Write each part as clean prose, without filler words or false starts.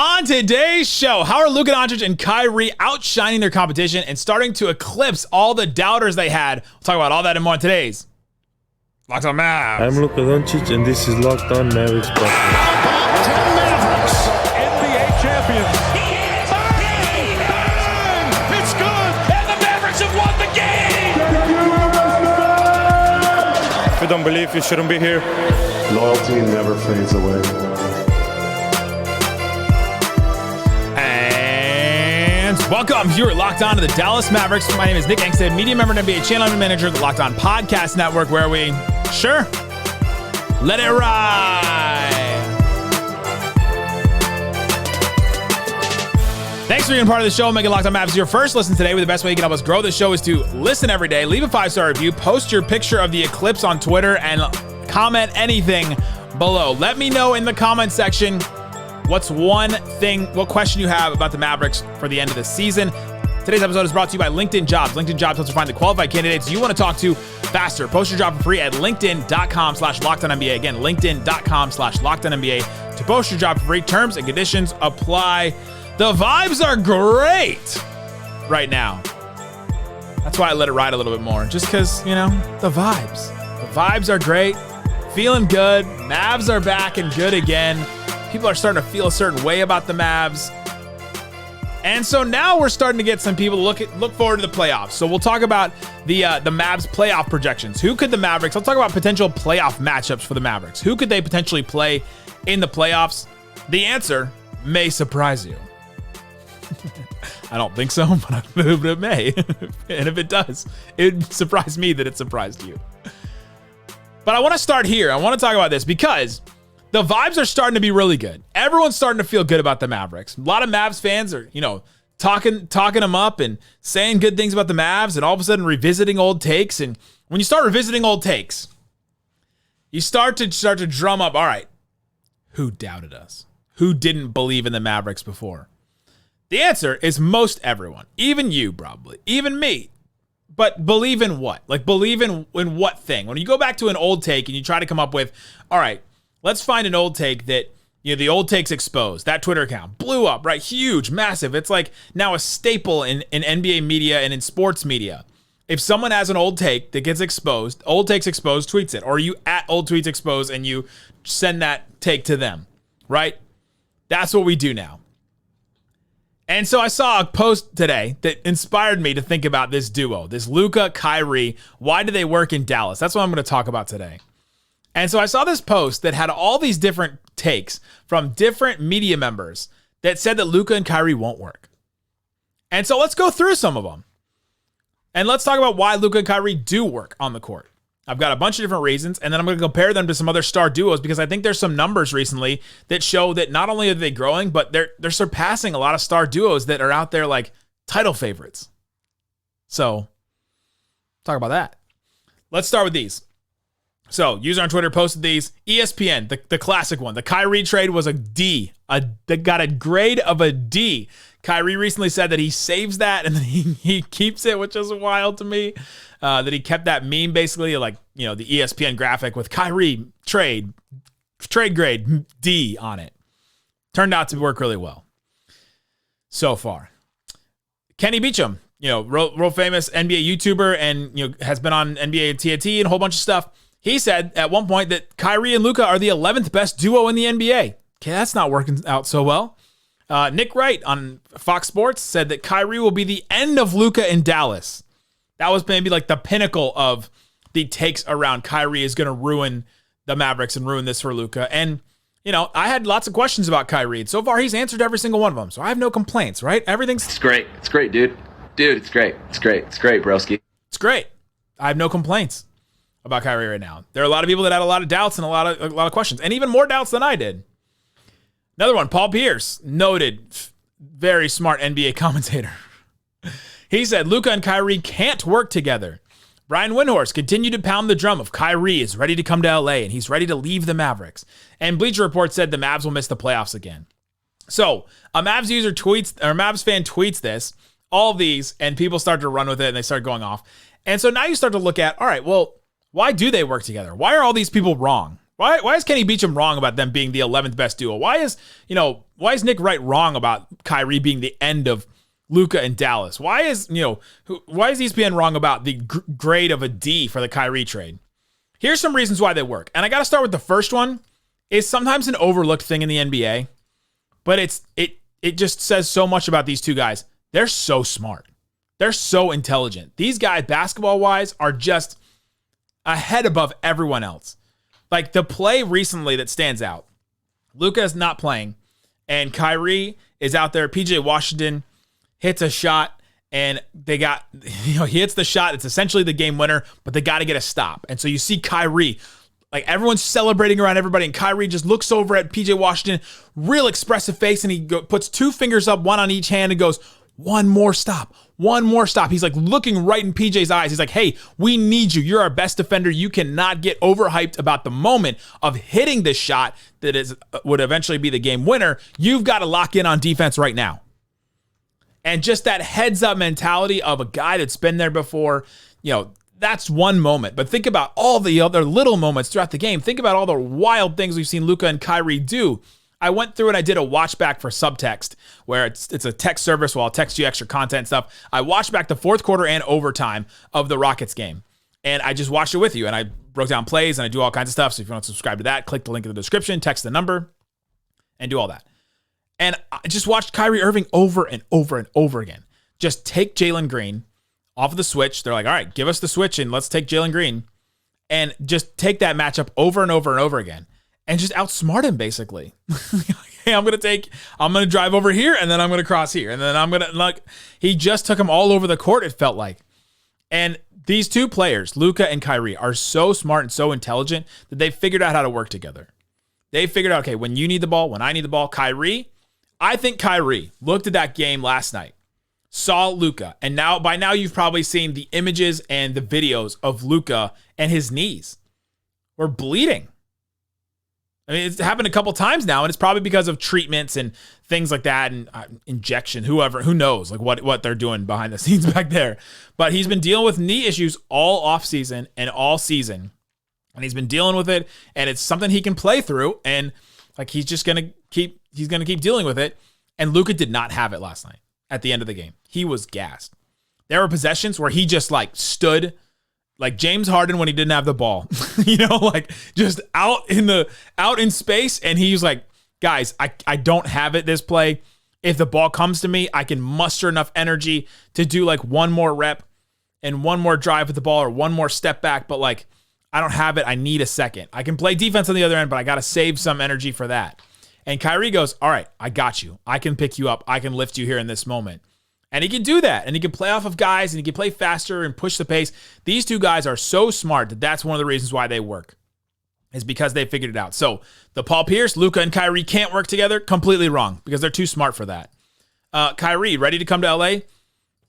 On today's show, how are Luka Doncic and Kyrie outshining their competition and starting to eclipse all the doubters they had? We'll talk about all that and more on today's Locked On Mavs. I'm Luka Doncic, and this is Locked On Mavericks podcast. Mavericks, NBA champions. Bang! It's good, and the Mavericks have won the game. If you don't believe, you shouldn't be here. Loyalty never fades away. Welcome, you're locked on to the Dallas Mavericks. My name is Nick Angstadt, media member and NBA channel manager of the Locked On Podcast Network, where we, let it ride. Thanks for being part of the show, making Locked On Mavs your first listen today. The best way you can help us grow the show is to listen every day, leave a 5-star review, post your picture of the eclipse on Twitter, and comment anything below. Let me know in the comment section what question you have about the Mavericks for the end of the season. Today's episode is brought to you by LinkedIn Jobs. LinkedIn Jobs helps you find the qualified candidates you want to talk to faster. Post your job for free at linkedin.com/LockedOnNBA. Again, linkedin.com/LockedOnNBA to post your job for free. Terms and conditions apply. The vibes are great right now. That's why I let it ride a little bit more, just because, the vibes. The vibes are great. Feeling good. Mavs are back and good again. People are starting to feel a certain way about the Mavs. And so now we're starting to get some people look forward to the playoffs. So we'll talk about the Mavs playoff projections. Who could the Mavericks, I'll talk about potential playoff matchups for the Mavericks. Who could they potentially play in the playoffs? The answer may surprise you. I don't think so, but it may. And if it does, it'd surprise me that it surprised you. But I want to start here. I want to talk about this because the vibes are starting to be really good. Everyone's starting to feel good about the Mavericks. A lot of Mavs fans are, talking them up and saying good things about the Mavs, and all of a sudden revisiting old takes. And when you start revisiting old takes, you start to drum up, all right, who doubted us? Who didn't believe in the Mavericks before? The answer is most everyone. Even you, probably. Even me. But believe in what? Like, believe in what thing? When you go back to an old take and you try to come up with, all right, let's find an old take that, the old takes exposed. That Twitter account blew up, right? Huge, massive. It's like now a staple in NBA media and in sports media. If someone has an old take that gets exposed, old takes exposed, tweets it. Or you at old tweets exposed and you send that take to them, right? That's what we do now. And so I saw a post today that inspired me to think about this duo, this Luka, Kyrie. Why do they work in Dallas? That's what I'm going to talk about today. And so I saw this post that had all these different takes from different media members that said that Luka and Kyrie won't work. And so let's go through some of them. And let's talk about why Luka and Kyrie do work on the court. I've got a bunch of different reasons, and then I'm going to compare them to some other star duos because I think there's some numbers recently that show that not only are they growing, but they're surpassing a lot of star duos that are out there like title favorites. So, talk about that. Let's start with these. So, user on Twitter posted these. ESPN, the classic one. The Kyrie trade was a D. That got a grade of a D. Kyrie recently said that he saves that and then he keeps it, which is wild to me. That he kept that meme basically like, the ESPN graphic with Kyrie trade grade D on it. Turned out to work really well so far. Kenny Beecham, real famous NBA YouTuber and, has been on NBA TNT and a whole bunch of stuff. He said at one point that Kyrie and Luka are the 11th best duo in the NBA. Okay, that's not working out so well. Nick Wright on Fox Sports said that Kyrie will be the end of Luka in Dallas. That was maybe like the pinnacle of the takes around Kyrie is going to ruin the Mavericks and ruin this for Luka. And, I had lots of questions about Kyrie. And so far, he's answered every single one of them. So I have no complaints, right? It's great. It's great, dude. Dude, it's great. It's great. It's great, broski. It's great. I have no complaints about Kyrie right now. There are a lot of people that had a lot of doubts and a lot of questions, and even more doubts than I did. Another one, Paul Pierce, noted, very smart NBA commentator. He said, Luka and Kyrie can't work together. Brian Windhorst continued to pound the drum of Kyrie is ready to come to LA and he's ready to leave the Mavericks. And Bleacher Report said the Mavs will miss the playoffs again. So a Mavs user tweets, or a Mavs fan tweets this, all of these, and people start to run with it and they start going off. And so now you start to look at, all right, well, why do they work together? Why are all these people wrong? Why is Kenny Beecham wrong about them being the 11th best duo? Why is Nick Wright wrong about Kyrie being the end of Luka and Dallas? Why is ESPN wrong about the grade of a D for the Kyrie trade? Here's some reasons why they work. And I got to start with the first one. It's sometimes an overlooked thing in the NBA, but it just says so much about these two guys. They're so smart. They're so intelligent. These guys, basketball-wise, are just a head above everyone else. Like the play recently that stands out, Luka is not playing, and Kyrie is out there. PJ Washington hits a shot, and he hits the shot. It's essentially the game winner, but they got to get a stop. And so you see Kyrie, like everyone's celebrating around everybody, and Kyrie just looks over at PJ Washington, real expressive face, and he puts two fingers up, one on each hand, and goes, one more stop. He's like looking right in PJ's eyes. He's like, hey, we need you. You're our best defender. You cannot get overhyped about the moment of hitting this shot that would eventually be the game winner. You've got to lock in on defense right now. And just that heads up mentality of a guy that's been there before, that's one moment. But think about all the other little moments throughout the game. Think about all the wild things we've seen Luka and Kyrie do. I went through and I did a watch back for Subtext, where it's a text service where I'll text you extra content and stuff. I watched back the fourth quarter and overtime of the Rockets game. And I just watched it with you. And I broke down plays and I do all kinds of stuff. So if you want to subscribe to that, click the link in the description, text the number, and do all that. And I just watched Kyrie Irving over and over and over again. Just take Jalen Green off of the switch. They're like, all right, give us the switch and let's take Jalen Green. And just take that matchup over and over and over again. And just outsmart him, basically. Hey, I'm going to drive over here, and then I'm going to cross here. And then he just took him all over the court, it felt like. And these two players, Luka and Kyrie, are so smart and so intelligent that they figured out how to work together. They figured out, okay, when you need the ball, when I need the ball, I think Kyrie looked at that game last night, saw Luka, and by now you've probably seen the images and the videos of Luka and his knees were bleeding. I mean, it's happened a couple times now, and it's probably because of treatments and things like that, and injection, who knows, like what they're doing behind the scenes back there. But he's been dealing with knee issues all offseason and all season, and he's been dealing with it, and it's something he can play through, and like he's gonna keep dealing with it. And Luka did not have it last night at the end of the game. He was gassed. There were possessions where he just like stood like James Harden when he didn't have the ball, like just out in space. And he was like, guys, I don't have it this play. If the ball comes to me, I can muster enough energy to do like one more rep and one more drive with the ball or one more step back. But like, I don't have it. I need a second. I can play defense on the other end, but I got to save some energy for that. And Kyrie goes, all right, I got you. I can pick you up. I can lift you here in this moment. And he can do that. And he can play off of guys, and he can play faster and push the pace. These two guys are so smart that that's one of the reasons why they work, is because they figured it out. So the Paul Pierce, Luka, and Kyrie can't work together. Completely wrong, because they're too smart for that. Kyrie, ready to come to LA?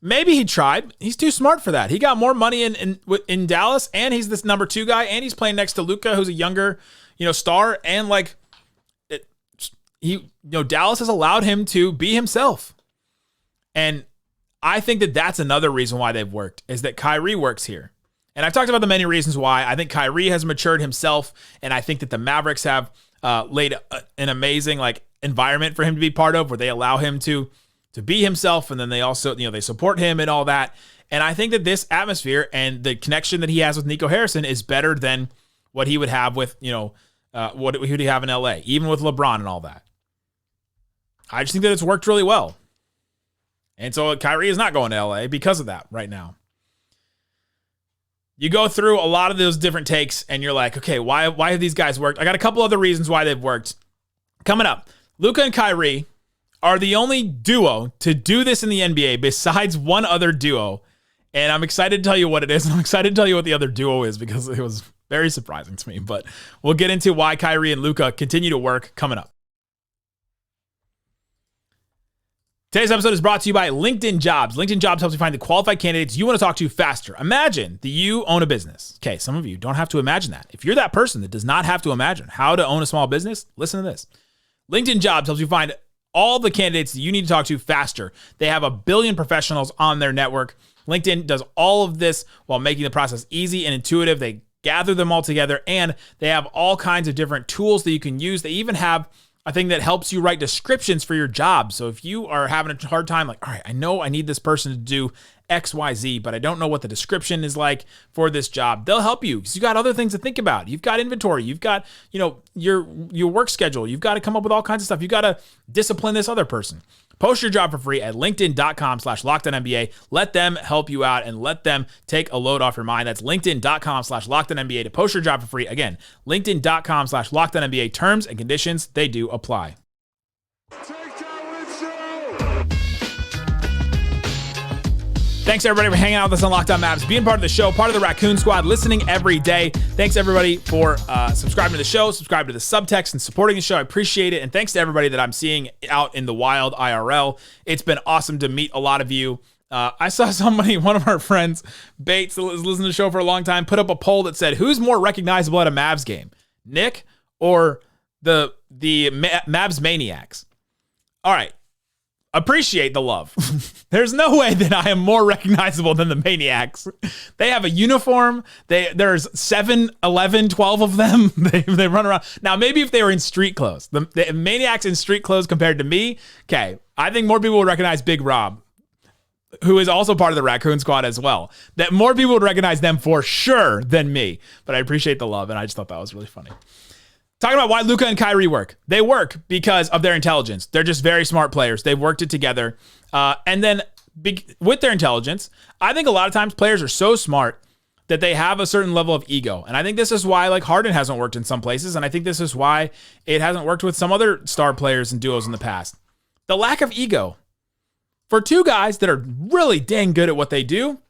Maybe he tried. He's too smart for that. He got more money in Dallas, and he's this number 2 guy, and he's playing next to Luka, who's a younger, star. And like, Dallas has allowed him to be himself. And I think that that's another reason why they've worked, is that Kyrie works here. And I've talked about the many reasons why. I think Kyrie has matured himself, and I think that the Mavericks have laid an amazing environment for him to be part of, where they allow him to be himself, and then they also they support him and all that. And I think that this atmosphere and the connection that he has with Nico Harrison is better than what he would have with what he would have in LA, even with LeBron and all that. I just think that it's worked really well. And so Kyrie is not going to LA because of that right now. You go through a lot of those different takes and you're like, okay, why have these guys worked? I got a couple other reasons why they've worked. Coming up, Luka and Kyrie are the only duo to do this in the NBA besides one other duo. And I'm excited to tell you what it is. And I'm excited to tell you what the other duo is, because it was very surprising to me. But we'll get into why Kyrie and Luka continue to work coming up. Today's episode is brought to you by LinkedIn Jobs. LinkedIn Jobs helps you find the qualified candidates you want to talk to faster. Imagine that you own a business. Okay, some of you don't have to imagine that. If you're that person that does not have to imagine how to own a small business, listen to this. LinkedIn Jobs helps you find all the candidates that you need to talk to faster. They have 1 billion professionals on their network. LinkedIn does all of this while making the process easy and intuitive. They gather them all together, and they have all kinds of different tools that you can use. They even have a thing that helps you write descriptions for your job. So if you are having a hard time, like, all right, I know I need this person to do X, Y, Z, but I don't know what the description is like for this job, they'll help you because you got other things to think about. You've got inventory. You've got, your work schedule. You've got to come up with all kinds of stuff. You got to discipline this other person. Post your job for free at linkedin.com/LockedOnNBA. Let them help you out and let them take a load off your mind. That's linkedin.com/LockedOnNBA to post your job for free. Again, linkedin.com/LockedOnNBA. Terms and conditions, they do apply. Thanks, everybody, for hanging out with us on Locked On Mavs, being part of the show, part of the Raccoon Squad, listening every day. Thanks, everybody, for subscribing to the show, subscribing to the subtext, and supporting the show. I appreciate it. And thanks to everybody that I'm seeing out in the wild IRL. It's been awesome to meet a lot of you. I saw somebody, one of our friends, Bates, that was listening to the show for a long time, put up a poll that said, who's more recognizable at a Mavs game, Nick or the Mavs Maniacs? All right. Appreciate the love. There's no way that I am more recognizable than the Maniacs. They have a uniform. There's 7, 11, 12 of them. They run around. Now, maybe if they were in street clothes, the Maniacs in street clothes compared to me, okay, I think more people would recognize Big Rob, who is also part of the Raccoon Squad as well. That more people would recognize them for sure than me. But I appreciate the love, and I just thought that was really funny. Talking about why Luka and Kyrie work. They work because of their intelligence. They're just very smart players. They've worked it together. And then with their intelligence, I think a lot of times players are so smart that they have a certain level of ego. And I think this is why like Harden hasn't worked in some places. And I think this is why it hasn't worked with some other star players and duos in the past. The lack of ego. For two guys that are really dang good at what they do,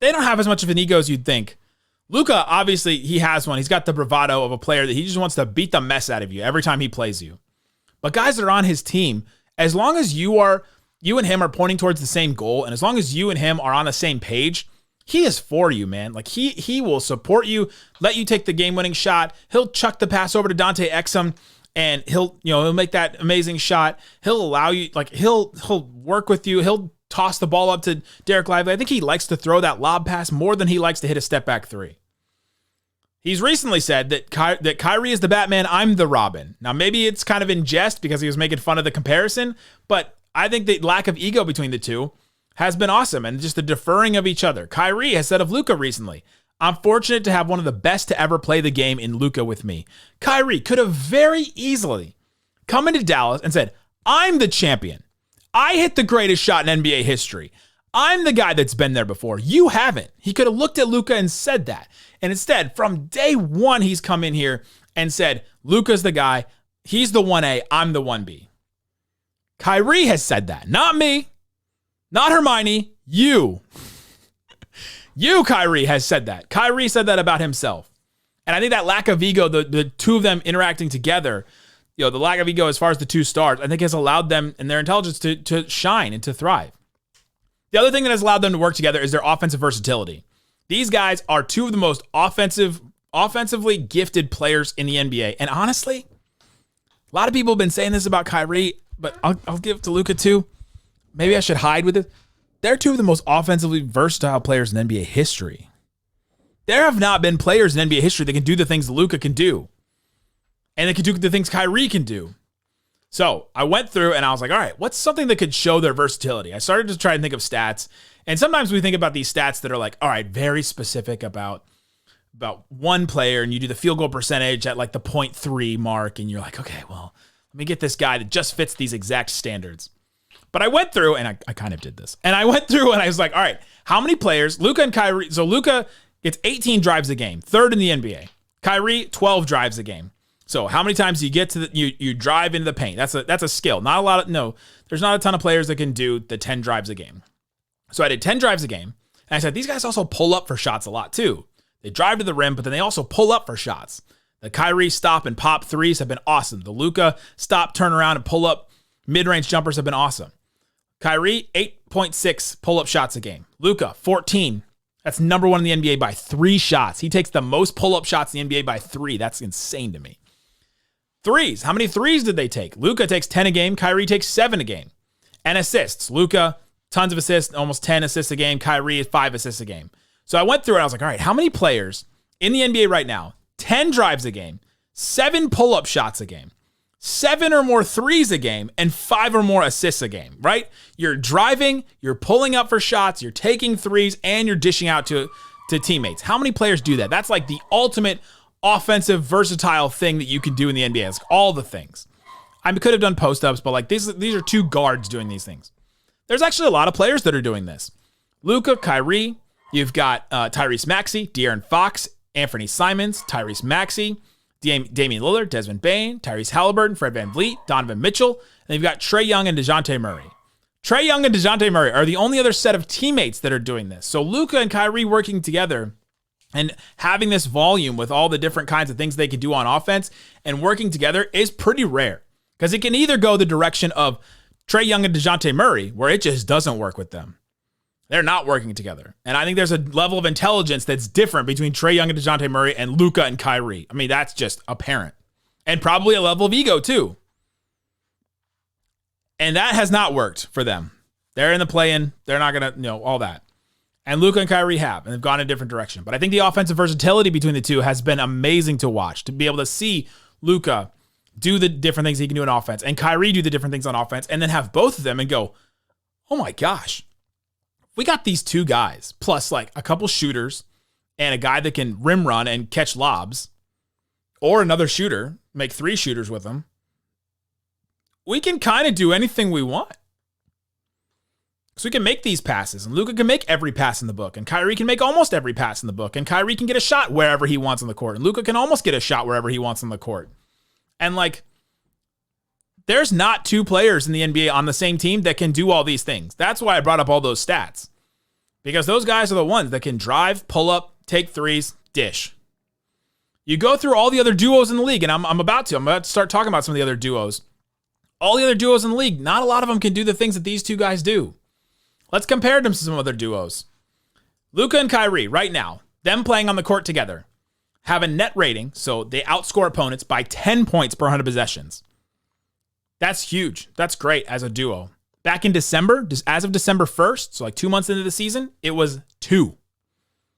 they don't have as much of an ego as you'd think. Luka, obviously, he has one. He's got the bravado of a player that he just wants to beat the mess out of you every time he plays you. But guys that are on his team, as long as you and him are pointing towards the same goal, and as long as you and him are on the same page, he is for you, man. Like he will support you, let you take the game-winning shot. He'll chuck the pass over to Dante Exum, and he'll make that amazing shot. He'll allow you, like he'll work with you. He'll toss the ball up to Derek Lively. I think he likes to throw that lob pass more than he likes to hit a step-back three. He's recently said that Kyrie is the Batman, I'm the Robin. Now, maybe it's kind of in jest because he was making fun of the comparison, but I think the lack of ego between the two has been awesome, and just the deferring of each other. Kyrie has said of Luka recently, I'm fortunate to have one of the best to ever play the game in Luka with me. Kyrie could have very easily come into Dallas and said, I'm the champion. I hit the greatest shot in NBA history. I'm the guy that's been there before. You haven't. He could have looked at Luka and said that. And instead, from day one, he's come in here and said, Luka's the guy. He's the 1A. I'm the 1B. Kyrie has said that. Not me. Not Hermione. You. You, Kyrie, has said that. Kyrie said that about himself. And I think that lack of ego, the two of them interacting together, the lack of ego as far as the two stars, I think has allowed them and their intelligence to shine and to thrive. The other thing that has allowed them to work together is their offensive versatility. These guys are two of the most offensively gifted players in the NBA. And honestly, a lot of people have been saying this about Kyrie, but I'll give it to Luka too. Maybe I should hide with it. They're two of the most offensively versatile players in NBA history. There have not been players in NBA history that can do the things Luka can do. And they can do the things Kyrie can do. So I went through and I was like, all right, what's something that could show their versatility? I started to try and think of stats. And sometimes we think about these stats that are like, all right, very specific about one player, and you do the field goal percentage at like the 0.3 mark. And you're like, okay, well, let me get this guy that just fits these exact standards. But I went through, and I kind of did this. And I went through and I was like, all right, how many players, Luka and Kyrie. So Luka gets 18 drives a game, third in the NBA. Kyrie, 12 drives a game. So how many times do you get to you drive into the paint? That's a skill. Not a lot of, there's not a ton of players that can do the 10 drives a game. So I did 10 drives a game. And I said, these guys also pull up for shots a lot too. They drive to the rim, but then they also pull up for shots. The Kyrie stop and pop threes have been awesome. The Luka stop, turn around, and pull up mid-range jumpers have been awesome. Kyrie, 8.6 pull-up shots a game. Luka, 14. That's number one in the NBA by 3 shots. He takes the most pull-up shots in the NBA by 3. That's insane to me. Threes. How many threes did they take? Luka takes 10 a game. Kyrie takes 7 a game. And assists. Luka, tons of assists, almost 10 assists a game. Kyrie, 5 assists a game. So I went through and I was like, all right, how many players in the NBA right now, 10 drives a game, 7 pull-up shots a game, 7 or more threes a game, and 5 or more assists a game, right? You're driving, you're pulling up for shots, you're taking threes, and you're dishing out to teammates. How many players do that? That's like the ultimate offensive, versatile thing that you can do in the NBA. It's all the things. I could have done post-ups, but like these are 2 guards doing these things. There's actually a lot of players that are doing this. Luka, Kyrie, you've got Tyrese Maxey, De'Aaron Fox, Anthony Simons, Tyrese Maxey, Damian Lillard, Desmond Bane, Tyrese Halliburton, Fred VanVleet, Donovan Mitchell, and you've got Trae Young and DeJounte Murray. Trae Young and DeJounte Murray are the only other set of teammates that are doing this. So Luka and Kyrie working together and having this volume with all the different kinds of things they can do on offense and working together is pretty rare. Because it can either go the direction of Trae Young and DeJounte Murray, where it just doesn't work with them. They're not working together. And I think there's a level of intelligence that's different between Trae Young and DeJounte Murray and Luka and Kyrie. I mean, that's just apparent. And probably a level of ego, too. And that has not worked for them. They're in the play-in. They're not going to, all that. And Luka and Kyrie have, and they've gone in a different direction. But I think the offensive versatility between the two has been amazing to watch, to be able to see Luka do the different things he can do on offense and Kyrie do the different things on offense and then have both of them and go, oh my gosh, we got these 2 guys plus like a couple shooters and a guy that can rim run and catch lobs or another shooter, make 3 shooters with them. We can kind of do anything we want. So we can make these passes and Luka can make every pass in the book and Kyrie can make almost every pass in the book and Kyrie can get a shot wherever he wants on the court and Luka can almost get a shot wherever he wants on the court. And like, there's not 2 players in the NBA on the same team that can do all these things. That's why I brought up all those stats. Because those guys are the ones that can drive, pull up, take threes, dish. You go through all the other duos in the league, and I'm about to start talking about some of the other duos. All the other duos in the league, not a lot of them can do the things that these 2 guys do. Let's compare them to some other duos. Luka and Kyrie, right now, them playing on the court together, have a net rating, so they outscore opponents by 10 points per 100 possessions. That's huge. That's great as a duo. Back in December, as of December 1st, so like 2 months into the season, it was 2.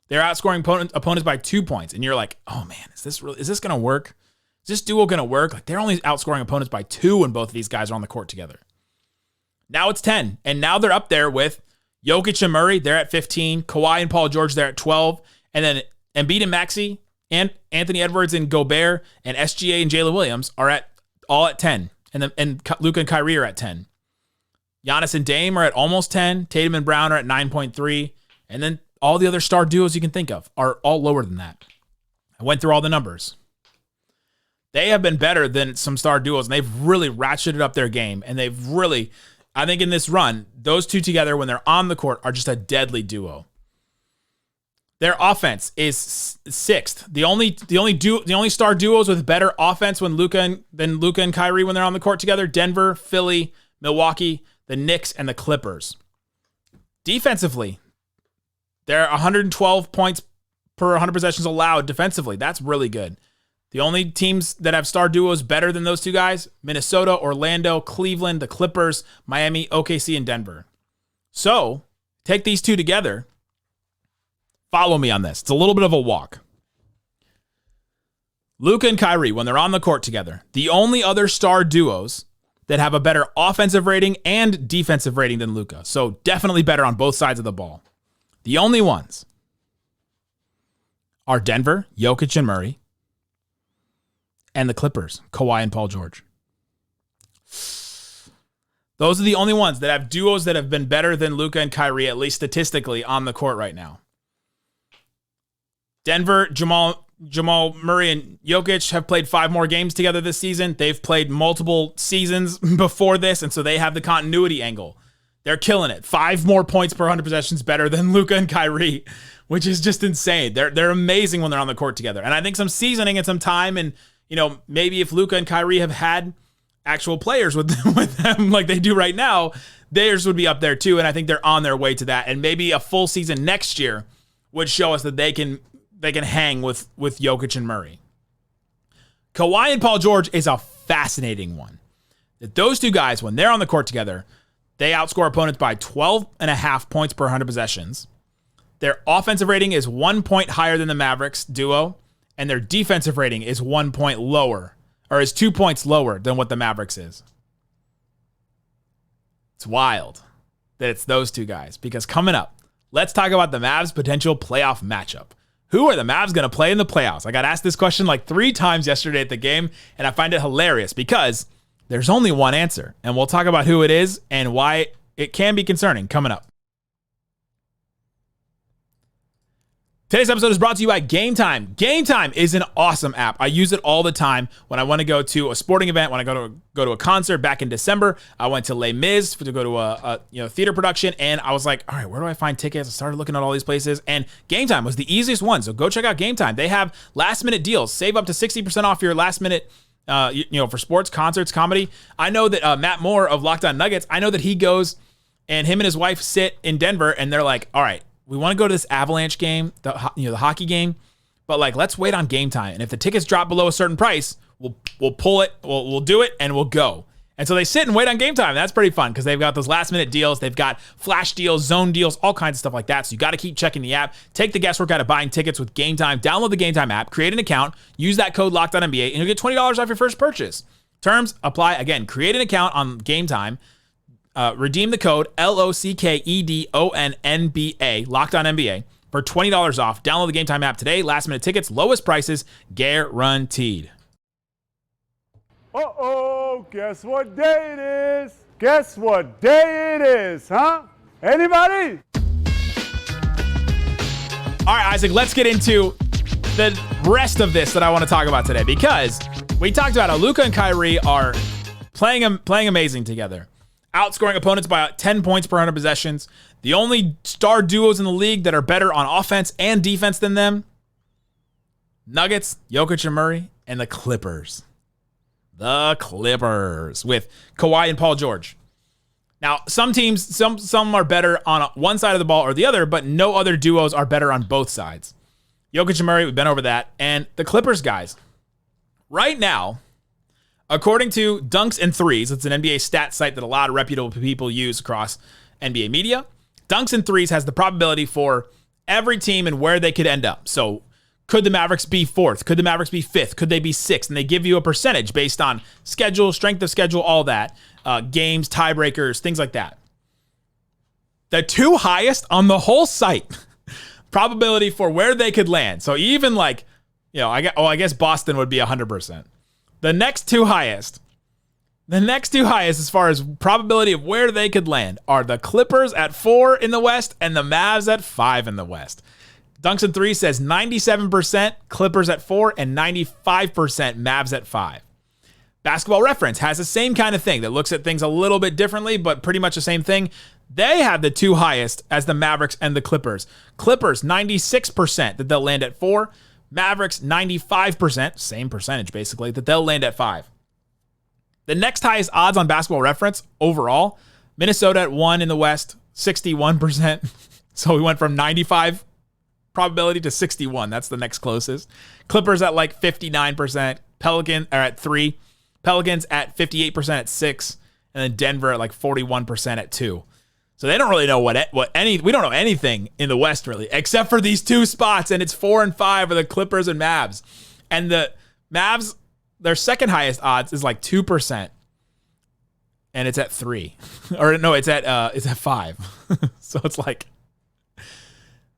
They're outscoring opponents by 2 points, and you're like, oh man, is this going to work? Is this duo going to work? Like they're only outscoring opponents by 2 when both of these guys are on the court together. Now it's 10, and now they're up there with Jokic and Murray. They're at 15. Kawhi and Paul George, they're at 12. And then Embiid and Maxey, and Anthony Edwards and Gobert and SGA and Jalen Williams are all at 10. And Luka and Kyrie are at 10. Giannis and Dame are at almost 10. Tatum and Brown are at 9.3. And then all the other star duos you can think of are all lower than that. I went through all the numbers. They have been better than some star duos, and they've really ratcheted up their game. And they've really, I think in this run, those 2 together when they're on the court are just a deadly duo. Their offense is 6th. The only star duos with better offense than Luka and Kyrie when they're on the court together: Denver, Philly, Milwaukee, the Knicks, and the Clippers. Defensively, they're 112 points per 100 possessions allowed defensively. That's really good. The only teams that have star duos better than those 2 guys: Minnesota, Orlando, Cleveland, the Clippers, Miami, OKC, and Denver. So take these 2 together. Follow me on this. It's a little bit of a walk. Luka and Kyrie, when they're on the court together, the only other star duos that have a better offensive rating and defensive rating than Luka. So definitely better on both sides of the ball. The only ones are Denver, Jokic and Murray, and the Clippers, Kawhi and Paul George. Those are the only ones that have duos that have been better than Luka and Kyrie, at least statistically, on the court right now. Denver, Jamal Murray and Jokic have played 5 more games together this season. They've played multiple seasons before this, and so they have the continuity angle. They're killing it. 5 more points per 100 possessions better than Luka and Kyrie, which is just insane. They're amazing when they're on the court together. And I think some seasoning and some time, and maybe if Luka and Kyrie have had actual players with them like they do right now, theirs would be up there too. And I think they're on their way to that. And maybe a full season next year would show us that they can hang with Jokic and Murray. Kawhi and Paul George is a fascinating one. That those 2 guys, when they're on the court together, they outscore opponents by 12.5 points per 100 possessions. Their offensive rating is 1 point higher than the Mavericks duo, and their defensive rating is 1 point lower, or is 2 points lower than what the Mavericks is. It's wild that it's those two guys, because coming up, let's talk about the Mavs' potential playoff matchup. Who are the Mavs going to play in the playoffs? I got asked this question like 3 times yesterday at the game, and I find it hilarious because there's only one answer, and we'll talk about who it is and why it can be concerning coming up. Today's episode is brought to you by Game Time. Game Time is an awesome app. I use it all the time when I want to go to a sporting event, when I go to a concert. Back in December, I went to Les Mis to go to a theater production, and I was like, all right, where do I find tickets? I started looking at all these places, and Game Time was the easiest one. So go check out Game Time. They have last minute deals. Save up to 60% off your last minute for sports, concerts, comedy. I know that Matt Moore of Locked On Nuggets, I know that he goes and him and his wife sit in Denver, and they're like, all right, we want to go to this Avalanche game, the hockey game, but like, let's wait on Game Time. And if the tickets drop below a certain price, we'll pull it, we'll do it, and we'll go. And so they sit and wait on Game Time. That's pretty fun because they've got those last minute deals. They've got flash deals, zone deals, all kinds of stuff like that. So you got to keep checking the app. Take the guesswork out of buying tickets with Game Time. Download the Game Time app, create an account, use that code LOCKEDONNBA, and you'll get $20 off your first purchase. Terms apply. Again, create an account on Game Time. Redeem the code LOCKEDONNBA, Locked On NBA, for $20 off. Download the Game Time app today. Last minute tickets, lowest prices, guaranteed. Uh-oh, guess what day it is? Guess what day it is, huh? Anybody? All right, Isaac, let's get into the rest of this that I want to talk about today, because we talked about how Luka and Kyrie are playing amazing together. Outscoring opponents by 10 points per 100 possessions. The only star duos in the league that are better on offense and defense than them. Nuggets, Jokic and Murray, and the Clippers. The Clippers with Kawhi and Paul George. Now, some teams, some are better on one side of the ball or the other, but no other duos are better on both sides. Jokic and Murray, we've been over that. And the Clippers guys, right now, according to Dunks and Threes, it's an NBA stat site that a lot of reputable people use across NBA media. Dunks and Threes has the probability for every team and where they could end up. So could the Mavericks be 4th? Could the Mavericks be 5th? Could they be 6th? And they give you a percentage based on schedule, strength of schedule, all that. Games, tiebreakers, things like that. The 2 highest on the whole site, probability for where they could land. So even like, I guess Boston would be 100%. The next two highest as far as probability of where they could land are the Clippers at 4 in the West and the Mavs at 5 in the West. Dunks and Threes says 97% Clippers at 4 and 95% Mavs at 5. Basketball Reference has the same kind of thing that looks at things a little bit differently, but pretty much the same thing. They have the 2 highest as the Mavericks and the Clippers. Clippers, 96% that they'll land at 4. Mavericks, 95%, same percentage basically, that they'll land at 5. The next highest odds on Basketball Reference overall, Minnesota at 1 in the West, 61%. So we went from 95 probability to 61. That's the next closest. Clippers at like 59%. Pelicans are at 3. Pelicans at 58% at 6. And then Denver at like 41% at 2. So they don't really know we don't know anything in the West really, except for these 2 spots, and it's 4 and 5 are the Clippers and Mavs. And the Mavs, their second highest odds is like 2%, and it's at 3, or no, it's at 5. So it's like,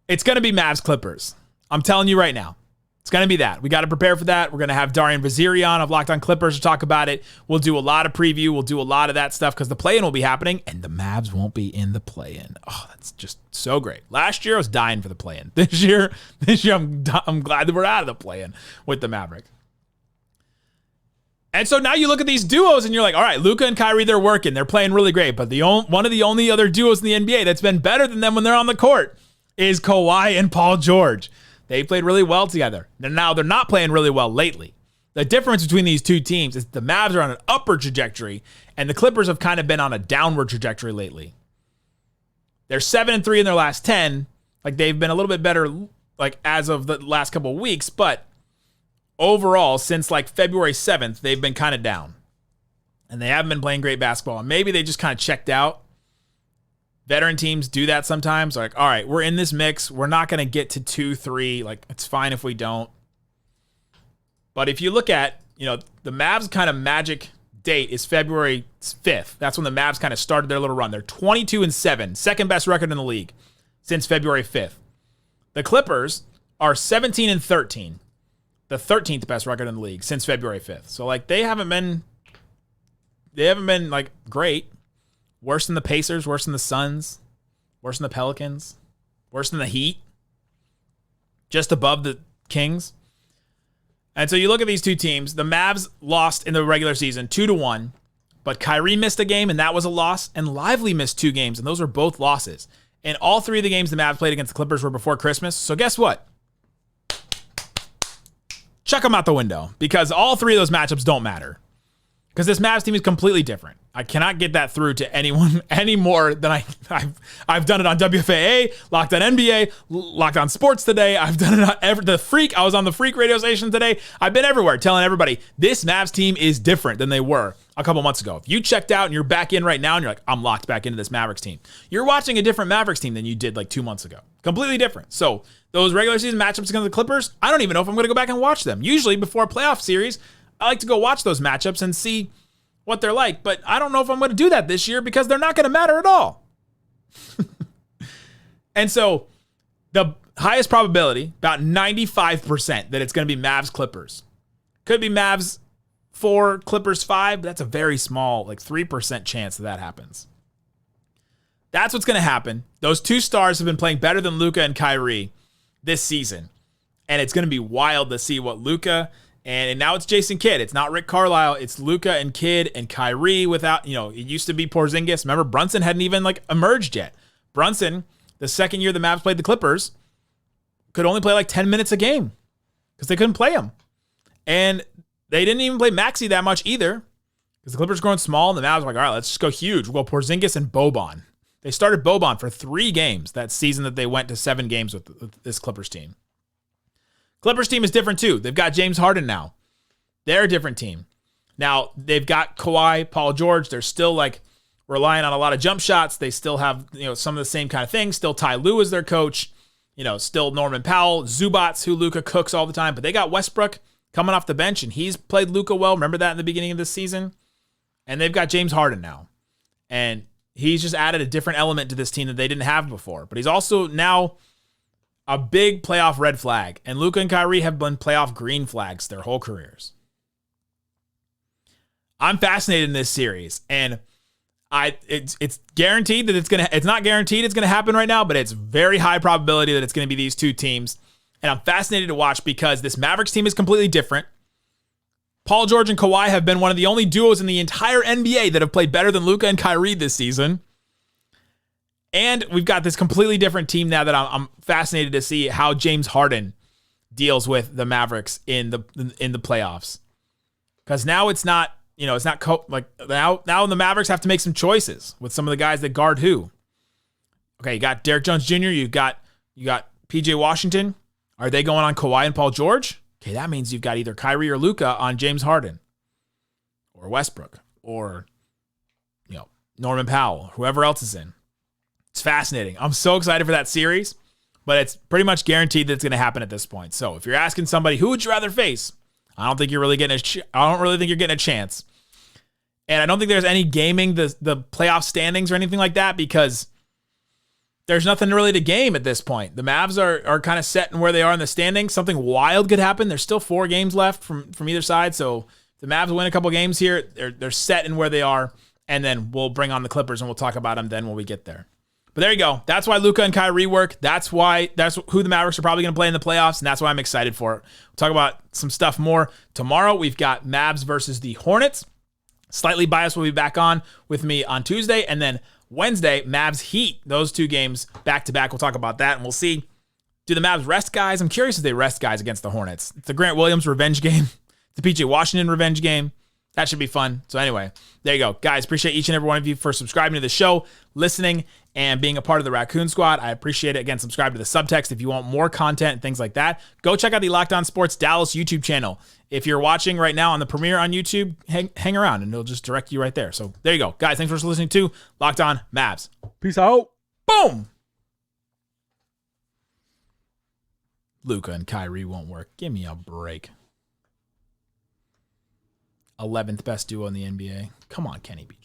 it's gonna be Mavs Clippers. I'm telling you right now. It's going to be that. We got to prepare for that. We're going to have Darian Vazirian of Locked On Clippers to talk about it. We'll do a lot of preview. We'll do a lot of that stuff because the play-in will be happening, and the Mavs won't be in the play-in. Oh, that's just so great. Last year, I was dying for the play-in. This year, I'm glad that we're out of the play-in with the Mavericks. And so now you look at these duos, and you're like, all right, Luka and Kyrie, they're working. They're playing really great. But one of the only other duos in the NBA that's been better than them when they're on the court is Kawhi and Paul George. They played really well together. Now they're not playing really well lately. The difference between these two teams is the Mavs are on an upward trajectory, and the Clippers have kind of been on a downward trajectory lately. They're 7-3 in their last 10. Like, they've been a little bit better, like, as of the last couple of weeks, but overall, since like February 7th, they've been kind of down. And they haven't been playing great basketball. And maybe they just kind of checked out. Veteran teams do that sometimes. Like, all right, we're in this mix. We're not going to get to 2-3. Like, it's fine if we don't. But if you look at, the Mavs kind of magic date is February 5th. That's when the Mavs kind of started their little run. They're 22-7, second best record in the league since February 5th. The Clippers are 17-13, the 13th best record in the league since February 5th. So, like, they haven't been like great. Worse than the Pacers, worse than the Suns, worse than the Pelicans, worse than the Heat, just above the Kings. And so you look at these two teams. The Mavs lost in the regular season 2-1, but Kyrie missed a game, and that was a loss, and Lively missed 2 games, and those were both losses. And all 3 of the games the Mavs played against the Clippers were before Christmas. So guess what? Chuck them out the window, because all 3 of those matchups don't matter. Because this Mavs team is completely different. I cannot get that through to anyone any more than I've done it on WFAA, Locked on NBA, Locked on Sports today. I've done it on The Freak. I was on the Freak radio station today. I've been everywhere telling everybody this Mavs team is different than they were a couple months ago. If you checked out and you're back in right now and you're like, I'm locked back into this Mavericks team, you're watching a different Mavericks team than you did like 2 months ago. Completely different. So those regular season matchups against the Clippers, I don't even know if I'm going to go back and watch them. Usually before a playoff series, I like to go watch those matchups and see what they're like, but I don't know if I'm going to do that this year because they're not going to matter at all. And so the highest probability, about 95%, that it's going to be Mavs Clippers. Could be Mavs 4, Clippers 5, but that's a very small, like 3% chance that happens. That's what's going to happen. Those 2 stars have been playing better than Luka and Kyrie this season. And it's going to be wild to see what Luka and now it's Jason Kidd. It's not Rick Carlisle. It's Luka and Kidd and Kyrie without, it used to be Porzingis. Remember, Brunson hadn't even emerged yet. Brunson, the second year the Mavs played the Clippers, could only play like 10 minutes a game because they couldn't play him. And they didn't even play Maxey that much either because the Clippers growing small and the Mavs were like, all right, let's just go huge. We'll go Porzingis and Boban. They started Boban for 3 games that season that they went to 7 games with this Clippers team. Clippers team is different too. They've got James Harden now. They're a different team. Now, they've got Kawhi, Paul George. They're still relying on a lot of jump shots. They still have, some of the same kind of things. Still Ty Lue is their coach. Still Norman Powell, Zubats, who Luka cooks all the time. But they got Westbrook coming off the bench, and he's played Luka well. Remember that in the beginning of this season? And they've got James Harden now. And he's just added a different element to this team that they didn't have before. But he's also now a big playoff red flag. And Luka and Kyrie have been playoff green flags their whole careers. I'm fascinated in this series. And it's guaranteed that it's not guaranteed it's gonna happen right now, but it's very high probability that it's gonna be these 2 teams. And I'm fascinated to watch because this Mavericks team is completely different. Paul George and Kawhi have been one of the only duos in the entire NBA that have played better than Luka and Kyrie this season. And we've got this completely different team now that I'm fascinated to see how James Harden deals with the Mavericks in the playoffs. Because now it's not, now the Mavericks have to make some choices with some of the guys that guard who. Okay, you got Derrick Jones Jr., you got PJ Washington. Are they going on Kawhi and Paul George? Okay, that means you've got either Kyrie or Luka on James Harden or Westbrook or Norman Powell, whoever else is in. It's fascinating. I'm so excited for that series, but it's pretty much guaranteed that it's going to happen at this point. So if you're asking somebody who would you rather face, I don't think you're really getting I don't really think you're getting a chance. And I don't think there's any gaming the playoff standings or anything like that because there's nothing really to game at this point. The Mavs are kind of set in where they are in the standings. Something wild could happen. There's still 4 games left from either side. So if the Mavs win a couple games here, they're set in where they are. And then we'll bring on the Clippers and we'll talk about them then when we get there. But there you go. That's why Luka and Kyrie work. That's who the Mavericks are probably going to play in the playoffs, and that's why I'm excited for it. We'll talk about some stuff more tomorrow. We've got Mavs versus the Hornets. Slightly Biased will be back on with me on Tuesday, and then Wednesday, Mavs Heat. Those 2 games back-to-back. We'll talk about that, and we'll see. Do the Mavs rest guys? I'm curious if they rest guys against the Hornets. It's the Grant Williams revenge game. It's the PJ Washington revenge game. That should be fun. So anyway, there you go. Guys, appreciate each and every one of you for subscribing to the show, listening, and being a part of the Raccoon Squad. I appreciate it. Again, subscribe to the subtext if you want more content and things like that. Go check out the Locked On Sports Dallas YouTube channel. If you're watching right now on the premiere on YouTube, hang around and it'll just direct you right there. So there you go. Guys, thanks for listening to Locked On Mavs. Peace out. Boom. Luka and Kyrie won't work. Give me a break. 11th best duo in the NBA. Come on, Kenny B.